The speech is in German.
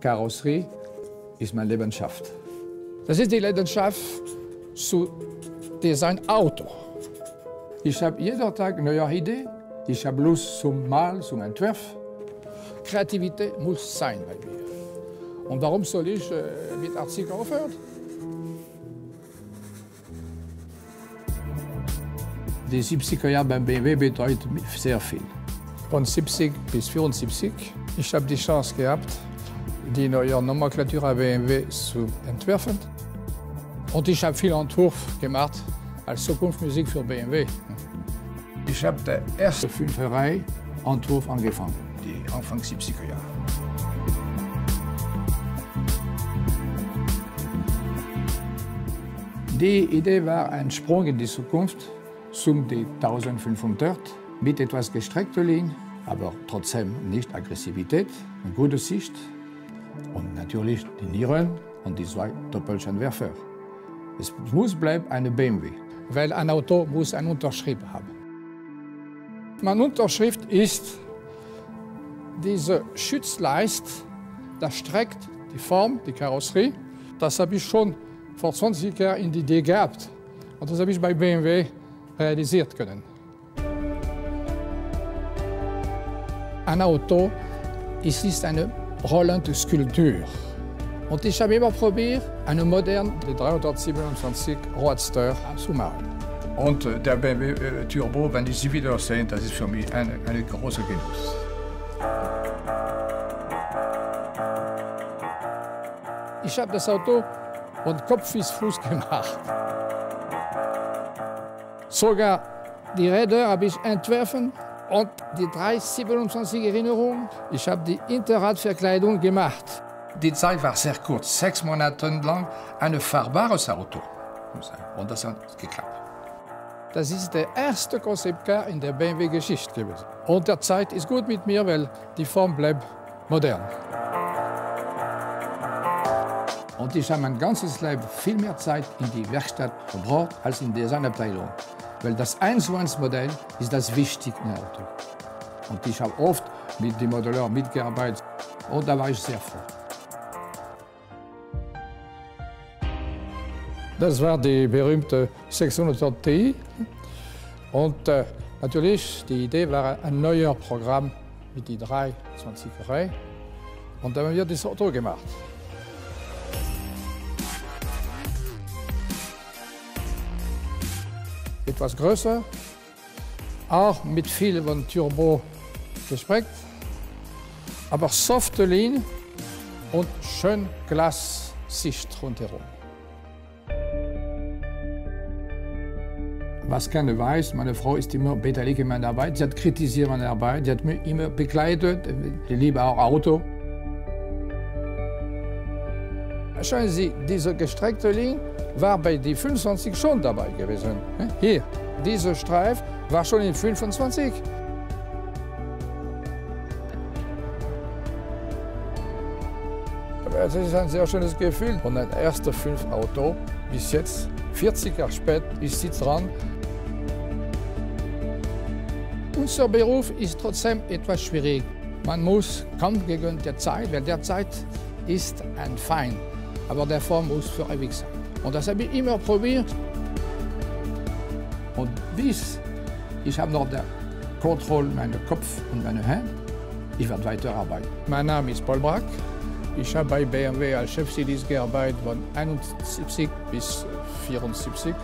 Karosserie ist meine Leidenschaft. Das ist die Leidenschaft zu diesem Auto. Ich habe jeden Tag eine neue Idee. Ich habe Lust zum Malen, zum Entwerfen. Kreativität muss sein bei mir. Und warum soll ich mit 80 aufhören? Die 70er Jahre beim BMW bedeuten sehr viel. Von 70 bis 74. Ich habe die Chance gehabt, die neue Nomenklatur an BMW zu entwerfen. Und ich habe viel Entwurf gemacht als Zukunftsmusik für BMW. Ich habe den ersten Fünferei-Entwurf angefangen, die Anfang 70er Jahre. Die Idee war ein Sprung in die Zukunft zum D1500 mit etwas gestreckter Linie, aber trotzdem nicht Aggressivität, eine gute Sicht und natürlich die Nieren und die zwei Doppelscheinwerfer. Es muss bleiben eine BMW, weil ein Auto muss eine Unterschrift haben. Meine Unterschrift ist diese Schutzleiste, das streckt die Form, die Karosserie. Das habe ich schon vor 20 Jahren in die Idee gehabt. Und das habe ich bei BMW realisiert können. Ein Auto ist eine rollende Skulptur. Und ich habe immer probiert, eine moderne 327 Roadster zu machen. Und der BMW Turbo, wenn ich sie wiedersehe, das ist für mich ein großer Genuss. Ich habe das Auto von Kopf bis Fuß gemacht. Sogar die Räder habe ich entworfen und die 327 Erinnerungen. Ich habe die Hinterradverkleidung gemacht. Die Zeit war sehr kurz, 6 Monate lang ein fahrbares Auto. Und das hat geklappt. Das ist der erste Konzeptcar in der BMW-Geschichte gewesen. Und der Zeit ist gut mit mir, weil die Form bleibt modern. Und ich habe mein ganzes Leben viel mehr Zeit in die Werkstatt verbracht als in der Designabteilung. Weil das 1:1-Modell ist das Wichtigste im Auto. Und ich habe oft mit dem Modeller mitgearbeitet. Und da war ich sehr froh. Das war die berühmte 600 Ti. Und natürlich, die Idee war ein neues Programm mit die 320er. Und dann haben wir das Auto gemacht. Etwas größer, auch mit viel von Turbo gesprengt, aber softe Linie und schön Glassicht rundherum. Was keiner weiß, meine Frau ist immer beteiligt in meiner Arbeit. Sie hat kritisiert meine Arbeit, sie hat mich immer begleitet. Ich liebe auch Auto. Schauen Sie, diese gestreckte Linie war bei die 25 schon dabei gewesen. Hier, dieser Streif war schon in 25. Das ist ein sehr schönes Gefühl. Und ein erster 5 Auto bis jetzt, 40 Jahre später, ich sitze dran. Unser Beruf ist trotzdem etwas schwierig. Man muss kämpfen gegen die Zeit, weil der Zeit ist ein Feind. Aber der Form muss für ewig sein. Und das habe ich immer probiert. Und bis ich habe noch der Kontrolle meiner Kopf und meiner Hände. Ich werde weiterarbeiten. Mein Name ist Paul Brack. Ich habe bei BMW als Chefstilist gearbeitet von 71 bis 74.